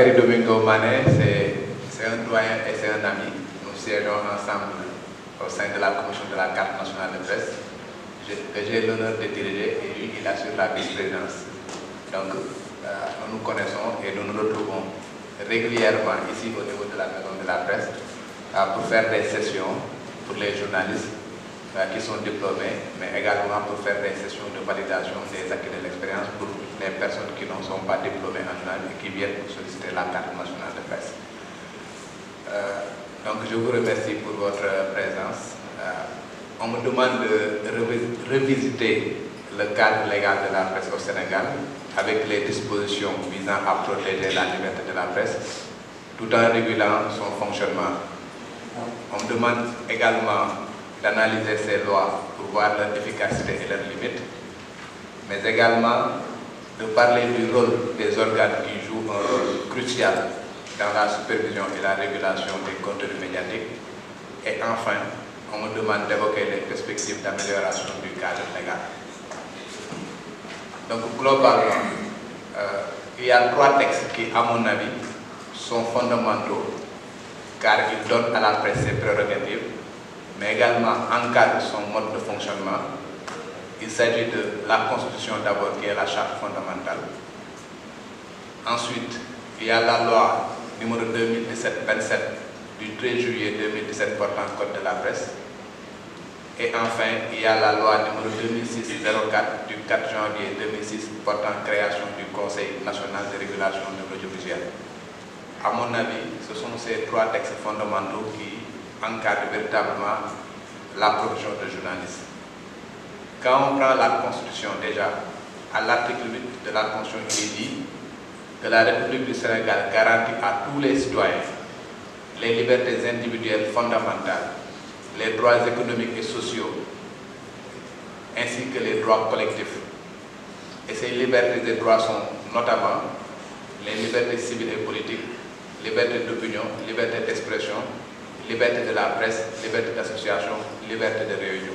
Bakary Domingo Mané, c'est un doyen et c'est un ami. Nous siégeons ensemble au sein de la commission de la carte nationale de presse, que j'ai l'honneur de diriger, et lui, il assure la vice-présidence. Donc, nous nous connaissons et nous nous retrouvons régulièrement ici au niveau de la maison de la presse pour faire des sessions pour les journalistes qui sont diplômés, mais également pour faire des sessions de validation des acquis de l'expérience pour les personnes qui ne sont pas diplômées en journalisme et qui viennent pour solliciter la carte nationale de presse. Donc je vous remercie pour votre présence. On me demande de revisiter le cadre légal de la presse au Sénégal avec les dispositions visant à protéger la liberté de la presse tout en régulant son fonctionnement. On me demande également d'analyser ces lois pour voir leur efficacité et leurs limites, mais également de parler du rôle des organes qui jouent un rôle crucial dans la supervision et la régulation des contenus médiatiques. Et enfin, on me demande d'évoquer les perspectives d'amélioration du cadre légal. Donc globalement, il y a 3 textes qui, à mon avis, sont fondamentaux car ils donnent à la presse ses prérogatives, mais également encadrent son mode de fonctionnement. Il s'agit de la Constitution d'abord, qui est la charte fondamentale. Ensuite, il y a la loi numéro 2017-27 du 13 juillet 2017 portant code de la presse. Et enfin, il y a la loi numéro 2006-04 du 4 janvier 2006 portant création du Conseil national de régulation de l'audiovisuel. À mon avis, ce sont ces 3 textes fondamentaux qui encadrent véritablement la profession de journaliste. Quand on prend la Constitution déjà, à l'article 8 de la Constitution, il est dit que la République du Sénégal garantit à tous les citoyens les libertés individuelles fondamentales, les droits économiques et sociaux, ainsi que les droits collectifs. Et ces libertés et droits sont notamment les libertés civiles et politiques, liberté d'opinion, liberté d'expression, liberté de la presse, liberté d'association, liberté de réunion.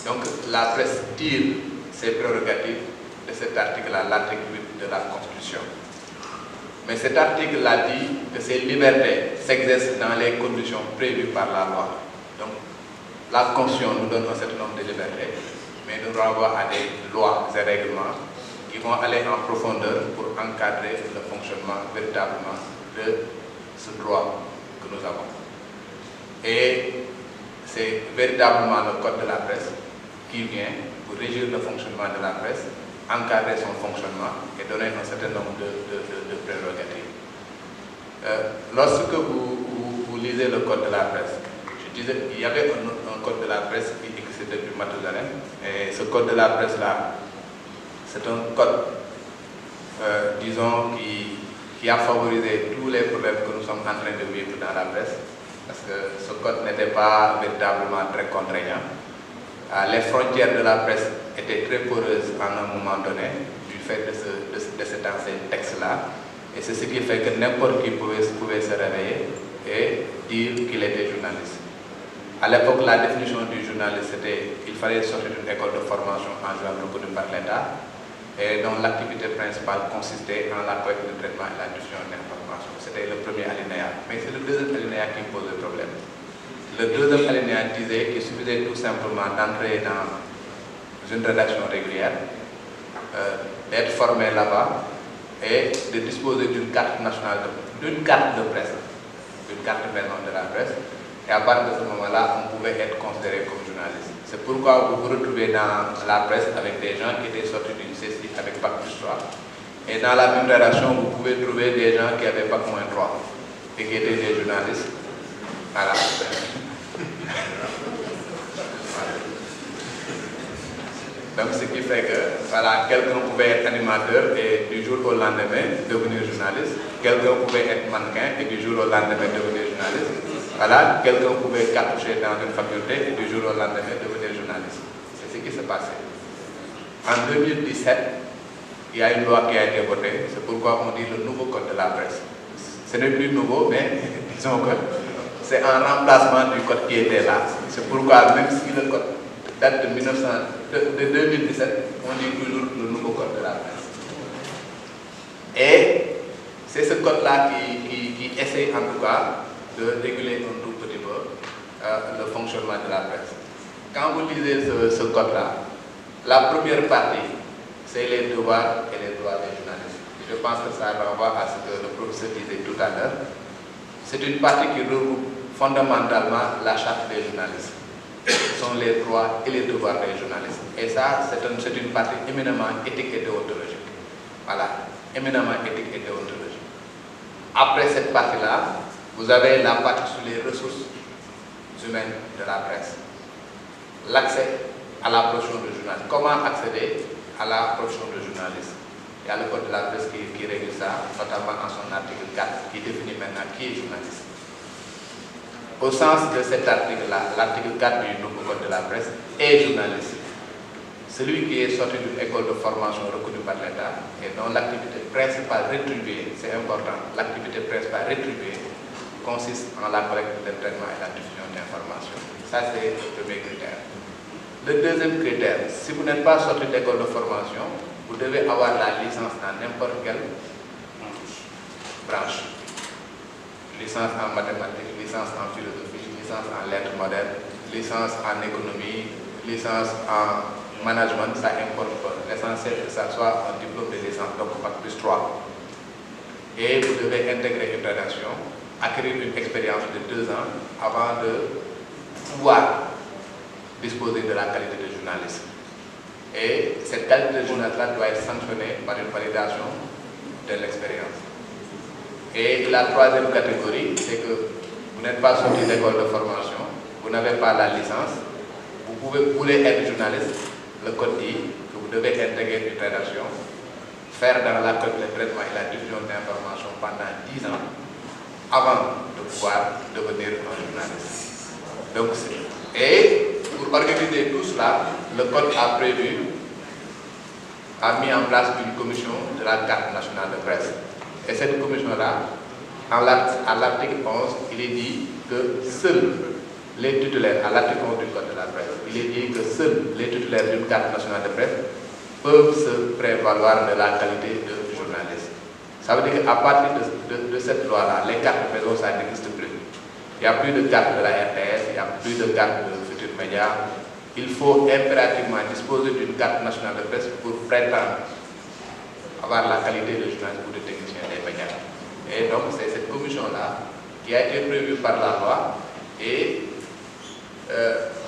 Donc la presse tire ses prérogatives de cet article-là, l'article 8 de la Constitution. Mais cet article-là dit que ces libertés s'exercent dans les conditions prévues par la loi. Donc la Constitution nous donne un certain nombre de libertés, mais nous renvoie à des lois et règlements qui vont aller en profondeur pour encadrer le fonctionnement véritablement de ce droit que nous avons. Et c'est véritablement le code de la presse qui vient pour régir le fonctionnement de la presse, encadrer son fonctionnement et donner un certain nombre de prérogatives. Lorsque vous lisez le code de la presse, je disais qu'il y avait un code de la presse qui existait depuis Mathusalem, et ce code de la presse-là, c'est un code, disons, qui a favorisé tous les problèmes que nous sommes en train de vivre dans la presse, parce que ce code n'était pas véritablement très contraignant. Les frontières de la presse étaient très poreuses à un moment donné, du fait de cet ancien texte-là, et c'est ce qui fait que n'importe qui pouvait se réveiller et dire qu'il était journaliste. À l'époque, la définition du journaliste, c'était qu'il fallait sortir d'une école de formation en droit reconnue par l'État, et dont l'activité principale consistait en la collecte de traitement et la diffusion d'informations. C'était le premier alinéa. Mais c'est le deuxième alinéa qui pose le problème. Le deuxième alinéa disait qu'il suffisait tout simplement d'entrer dans une rédaction régulière, d'être formé là-bas et de disposer d'une carte nationale, d'une carte de presse, d'une carte maison de la presse. Et à partir de ce moment-là, on pouvait être considéré comme journaliste. C'est pourquoi vous vous retrouvez dans la presse avec des gens qui étaient sortis d'une CECI avec Bac plus 3. Et dans la même rédaction, vous pouvez trouver des gens qui avaient Bac moins 3 et qui étaient des journalistes. Voilà. Donc ce qui fait que voilà, quelqu'un pouvait être animateur et du jour au lendemain devenir journaliste. Quelqu'un pouvait être mannequin et du jour au lendemain devenir journaliste. Voilà, quelqu'un pouvait cartoucher dans une faculté et du jour au lendemain devenir journaliste. C'est ce qui s'est passé. En 2017, il y a une loi qui a été votée. C'est pourquoi on dit le nouveau code de la presse. Ce n'est plus nouveau, mais disons que c'est un remplacement du code qui était là. C'est pourquoi même si le code date de 2017, on dit toujours le nouveau code de la presse. Et c'est ce code-là qui essaie en tout cas de réguler un tout petit peu le fonctionnement de la presse. Quand vous lisez ce code-là, la première partie, c'est les devoirs et les droits des journalistes. Je pense que ça renvoie à ce que le professeur disait tout à l'heure. C'est une partie qui regroupe fondamentalement la charte des journalistes. Ce sont les droits et les devoirs des journalistes. Et ça, c'est une partie éminemment éthique et déontologique. Voilà, éminemment éthique et déontologique. Après cette partie-là, vous avez la partie sur les ressources humaines de la presse. L'accès à la profession de journaliste. Comment accéder à la profession de journaliste? Il y a le code de la presse qui règle ça, notamment en son article 4, qui définit maintenant qui est journaliste. Au sens de cet article-là, l'article 4 du nouveau code de la presse est journaliste. Celui qui est sorti d'une école de formation reconnue par l'État et dont l'activité principale rétribuée, c'est important, l'activité principale rétribuée consiste en la collecte, le traitement et la diffusion d'informations. Ça, c'est le premier critère. Le deuxième critère, si vous n'êtes pas sorti d'école de formation, vous devez avoir la licence dans n'importe quelle branche. Licence en mathématiques, licence en philosophie, licence en lettres modernes, licence en économie, licence en management, ça importe pas. L'essentiel que ça soit un diplôme de licence, donc Bac plus 3. Et vous devez intégrer une rédaction, acquérir une expérience de 2 ans avant de pouvoir disposer de la qualité de journaliste. Et cette qualité de journaliste-là doit être sanctionnée par une validation de l'expérience. Et la troisième catégorie, c'est que vous n'êtes pas sorti d'école de formation, vous n'avez pas la licence, vous voulez être journaliste, le code dit que vous devez intégrer une rédaction, faire dans la collecte, le traitement et la diffusion d'informations pendant 10 ans avant de pouvoir devenir un journaliste. Donc, et pour organiser tout cela, le code a mis en place une commission de la carte nationale de presse. Et cette commission-là, à l'article 11, il est dit que seuls les titulaires, à l'article 11 du code de la presse, il est dit que seuls les titulaires d'une carte nationale de presse peuvent se prévaloir de la qualité de journaliste. Ça veut dire qu'à partir de cette loi-là, les cartes de maison, ça n'existe plus. Il n'y a plus de carte de la RTS, il n'y a plus de carte de Futurs Médias. Il faut impérativement disposer d'une carte nationale de presse pour prétendre avoir la qualité de journaliste ou de technicien des médias. Et donc, c'est cette commission-là qui a été prévue par la loi. Et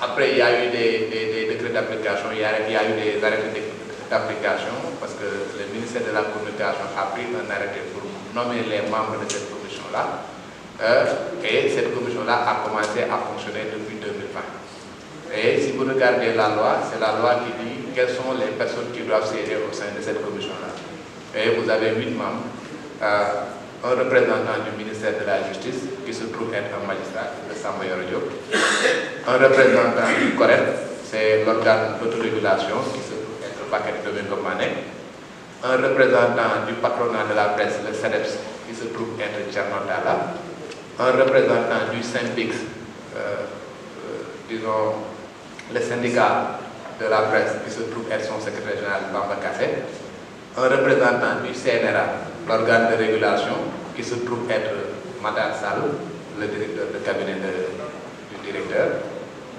après, il y a eu des décrets d'application, il y a eu des arrêtés d'application, parce que le ministère de la Communication a pris un arrêté pour nommer les membres de cette commission-là. Et cette commission-là a commencé à fonctionner depuis 2020. Et si vous regardez la loi, c'est la loi qui dit quelles sont les personnes qui doivent siéger au sein de cette commission-là. Et vous avez 8 membres, un représentant du ministère de la Justice, qui se trouve être un magistrat, le Samba Yoro Diop, un représentant du CORED, c'est l'organe d'autorégulation, qui se trouve être Bakary Domingo Mané, un représentant du patronat de la presse, le CEDEPS, qui se trouve être Thierno Talla, un représentant du SYNPICS, disons, le syndicat de la presse, qui se trouve être son secrétaire général Bamba Kassé, un représentant du CNRA, l'organe de régulation, qui se trouve être Matar Sall, le directeur de cabinet du directeur,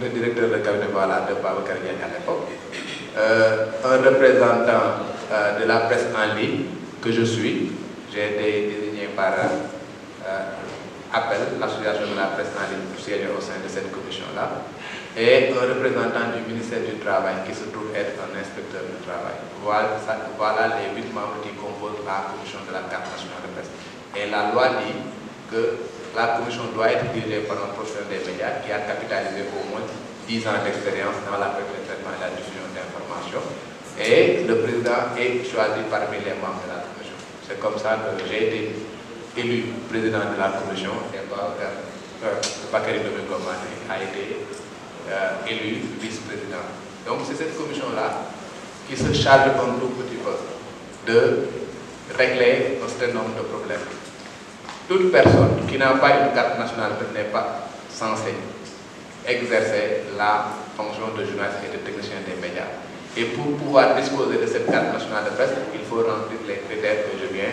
le directeur de cabinet voilà, de Babacar Diagne à l'époque, un représentant de la presse en ligne, que je suis, j'ai été désigné par appel, l'association de la presse en ligne pour siéger au sein de cette commission-là, et un représentant du ministère du Travail qui se trouve être un inspecteur du travail. Voilà les 8 membres qui composent la commission de la carte nationale de presse. Et la loi dit que la commission doit être dirigée par un professionnel des médias qui a capitalisé au moins 10 ans d'expérience dans la collecte, le traitement et la diffusion d'informations. Et le président est choisi parmi les membres de la commission. C'est comme ça que j'ai été élu président de la commission et Bakary Domingo Mané a été élu vice-président. Donc c'est cette commission-là qui se charge un tout petit peu de régler un certain nombre de problèmes. Toute personne qui n'a pas une carte nationale n'est pas censée exercer la fonction de journaliste et de technicien des médias. Et pour pouvoir disposer de cette carte nationale de presse, il faut remplir les critères que je viens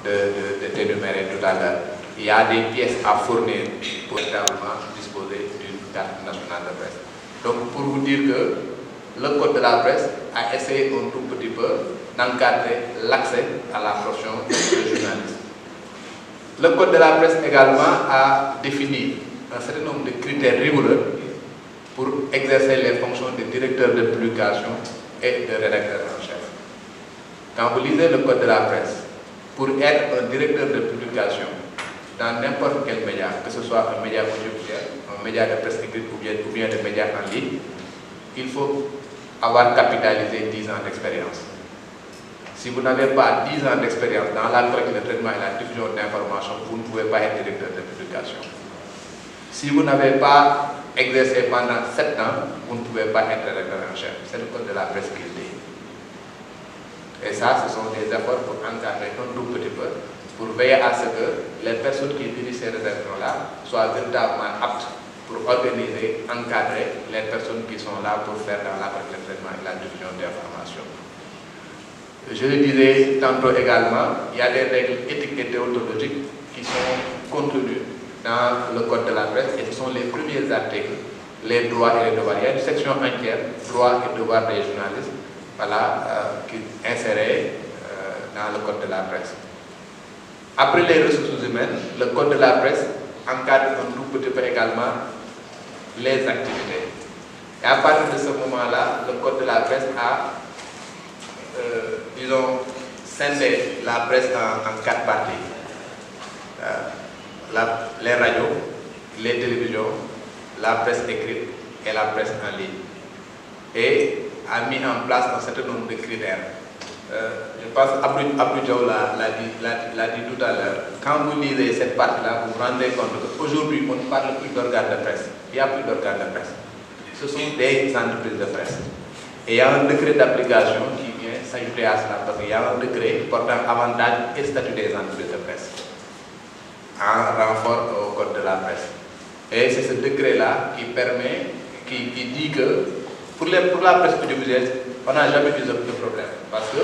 d'énumérer tout à l'heure. Il y a des pièces à fournir pour véritablement disposer d'une carte nationale de presse. Donc pour vous dire que le Code de la presse a essayé un tout petit peu d'encadrer l'accès à la profession de journaliste. Le Code de la presse également a défini un certain nombre de critères rigoureux pour exercer les fonctions de directeur de publication et de rédacteur en chef. Quand vous lisez le Code de la presse, pour être un directeur de publication dans n'importe quel média, que ce soit un média audiovisuel, un média de presse écrite ou bien de médias en ligne, il faut avoir capitalisé 10 ans d'expérience. Si vous n'avez pas 10 ans d'expérience dans la collecte de traitement et la diffusion d'informations, vous ne pouvez pas être directeur de publication. Si vous n'avez pas exercé pendant 7 ans, vous ne pouvez pas être rédacteur en chef. C'est le Code de la presse qui le dit. Et ça, ce sont des efforts pour encadrer un tout petit peu, pour veiller à ce que les personnes qui dirigent ces rédactions-là soient véritablement aptes pour organiser, encadrer les personnes qui sont là pour faire dans la collecte de traitement et la diffusion d'informations. Je le disais tantôt également, il y a des règles éthiques et déontologiques qui sont contenues dans le Code de la presse et ce sont les premiers articles, les droits et les devoirs. Il y a une section entière, droits et devoirs des journalistes, voilà, qui est insérée dans le Code de la presse. Après les ressources humaines, le Code de la presse encadre un tout petit peu également les activités. Et à partir de ce moment-là, le Code de la presse a disons, scindé la presse en 4 parties. Les radios, les télévisions, la presse écrite et la presse en ligne. Et a mis en place un certain nombre de critères. Je pense Abdou Diaw l'a dit tout à l'heure. Quand vous lisez cette partie-là, vous vous rendez compte qu'aujourd'hui, on ne parle plus d'organes de presse. Il n'y a plus d'organes de presse. Ce sont des entreprises de presse. Et il y a un décret d'application qui vient s'ajouter à cela, parce qu'il y a un décret portant avantages et statut des entreprises de presse, en renfort au Code de la presse. Et c'est ce décret-là qui permet, qui dit que pour la presse audiovisuelle, on n'a jamais eu de problème. Parce que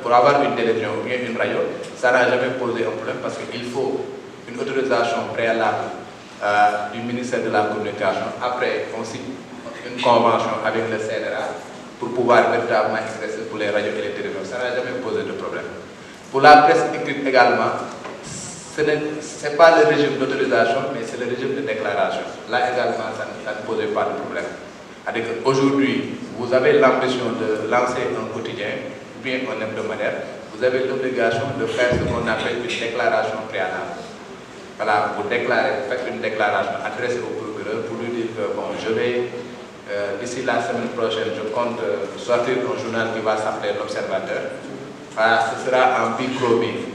pour avoir une télévision ou bien une radio, ça n'a jamais posé un problème parce qu'il faut une autorisation préalable du ministère de la Communication. Après, on signe une convention avec le CNRA pour pouvoir véritablement exercer pour les radios et les télévisions. Ça n'a jamais posé de problème. Pour la presse écrite également, ce n'est pas le régime d'autorisation, mais c'est le régime de déclaration. Là également, ça ne posait pas de problème. C'est-à-dire qu'aujourd'hui, vous avez l'ambition de lancer un quotidien, ou bien un hebdomadaire, vous avez l'obligation de faire ce qu'on appelle une déclaration préalable. Voilà, vous déclarez, vous faites une déclaration adressée au procureur pour lui dire que bon, je vais, d'ici la semaine prochaine, je compte sortir un journal qui va s'appeler L'Observateur. Voilà, ce sera en bichromie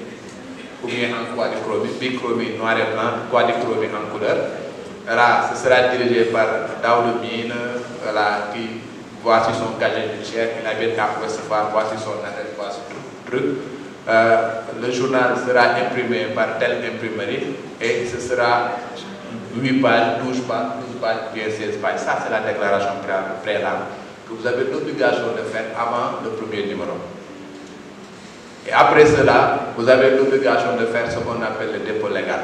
ou bien en quadrichromie, bichromie noir et blanc, quadrichromie en couleur. Voilà, ce sera dirigé par Daoud Mine, voilà, qui voici son casier judiciaire, il habite à Ouest-Foire, voici son adresse, voici tout truc. Le journal sera imprimé par telle imprimerie et ce sera 8 pages, 12 pages, bien 16 pages. Ça, c'est la déclaration préalable que vous avez l'obligation de faire avant le premier numéro. Et après cela, vous avez l'obligation de faire ce qu'on appelle le dépôt légal.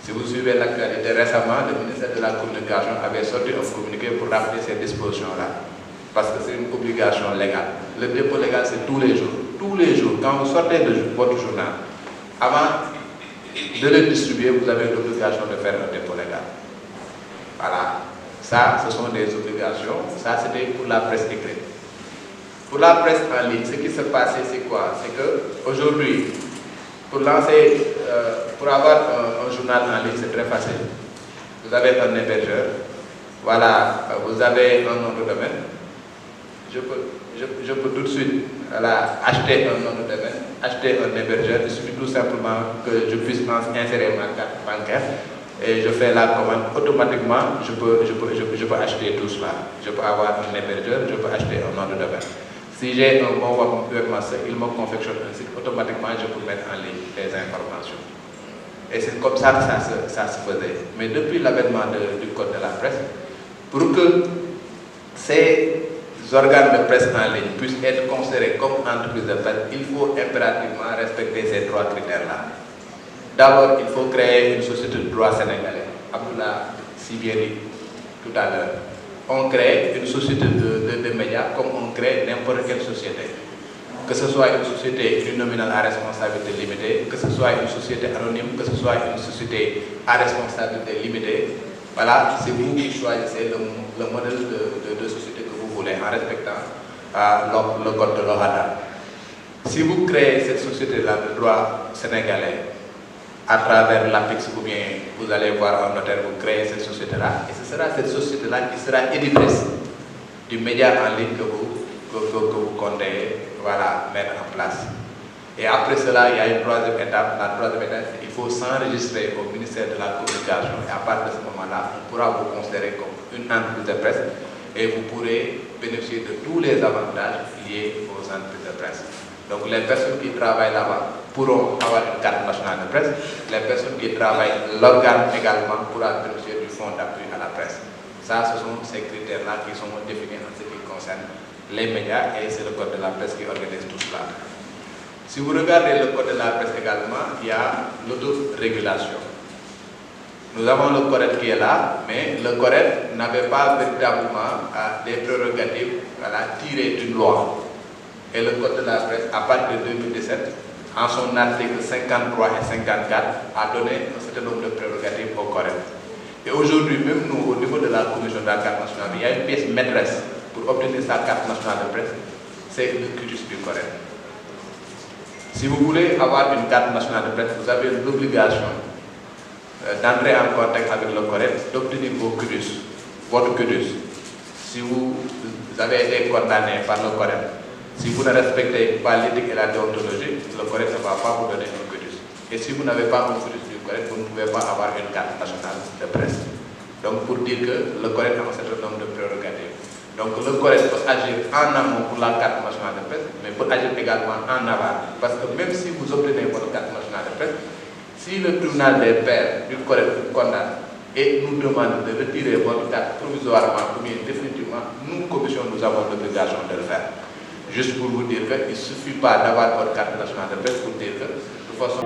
Si vous suivez l'actualité récemment, le ministère de la Communication avait sorti un communiqué pour rappeler ces dispositions-là. Parce que c'est une obligation légale. Le dépôt légal, c'est tous les jours. Tous les jours, quand vous sortez de votre journal, avant de le distribuer, vous avez l'obligation de faire un dépôt légal. Voilà. Ça, ce sont des obligations. Ça, c'était pour la presse écrite. Pour la presse en ligne, ce qui se passait, c'est quoi? C'est qu'aujourd'hui, pour avoir un journal en ligne, c'est très facile. Vous avez un hébergeur, voilà, vous avez un nom de domaine. Je peux tout de suite acheter un nom de domaine, acheter un hébergeur. Il suffit tout simplement que je puisse insérer ma carte bancaire et je fais la commande. Automatiquement, je peux acheter tout cela. Je peux avoir un hébergeur, je peux acheter un nom de domaine. Si j'ai un bon webmaster, il me confectionne un site, automatiquement je peux mettre en ligne les informations. Et c'est comme ça que ça se faisait. Mais depuis l'avènement du Code de la presse, pour que ces organes de presse en ligne puissent être considérés comme entreprises de presse, il faut impérativement respecter ces trois critères-là. D'abord, il faut créer une société de droit sénégalais. Abdullah si bien dit tout à l'heure. On crée une société de médias comme on crée n'importe quelle société. Que ce soit une société uninominale à responsabilité limitée, que ce soit une société anonyme, que ce soit une société à responsabilité limitée. Voilà, c'est vous qui choisissez le modèle de société que vous voulez en respectant le code de l'OHADA. Si vous créez cette société-là de droit sénégalais à travers l'APEX ou bien vous allez voir un notaire, vous créez cette société-là et ce sera cette société-là qui sera éditrice du média en ligne que vous comptez mettre en place. Et après cela, il y a une troisième étape. La troisième étape, il faut s'enregistrer au ministère de la Communication et à partir de ce moment-là, on pourra vous considérer comme une entreprise de presse et vous pourrez bénéficier de tous les avantages liés aux entreprises de presse. Donc les personnes qui travaillent là-bas pourront avoir une carte nationale de presse. Les personnes qui travaillent, l'organe également pourra bénéficier du fonds d'appui à la presse. Ça, ce sont ces critères-là qui sont définis en ce qui concerne les médias et c'est le code de la presse qui organise tout cela. Si vous regardez le code de la presse également, il y a l'autorégulation. Nous avons le CORED qui est là, mais le CORED n'avait pas véritablement des prérogatives tirées d'une loi. Et le code de la presse, à partir de 2017, en son article 53 et 54, a donné un certain nombre de prérogatives au CORED. Et aujourd'hui, même nous, au niveau de la Commission de la carte nationale, il y a une pièce maîtresse pour obtenir sa carte nationale de presse, c'est le cursus du CORED. Si vous voulez avoir une carte nationale de presse, vous avez l'obligation d'entrer en contact avec le CORED, d'obtenir votre cursus. Si vous avez été condamné par le CORED, si vous ne respectez pas l'éthique et la déontologie, le CORED ne va pas vous donner un cursus. Et si vous n'avez pas un cursus du CORED, vous ne pouvez pas avoir une carte nationale de presse. Donc pour dire que le CORED a un certain nombre de prérogatives. Donc le CORED peut agir en amont pour la carte nationale de presse, mais peut agir également en aval. Parce que même si vous obtenez votre carte nationale de presse, si le tribunal des pairs du CORED vous condamne et nous demande de retirer votre carte provisoirement ou bien définitivement, nous, commission, nous avons l'obligation de le faire. Juste pour vous dire qu'il ne suffit pas d'avoir votre carte nationale de presse pour dire que de toute façon...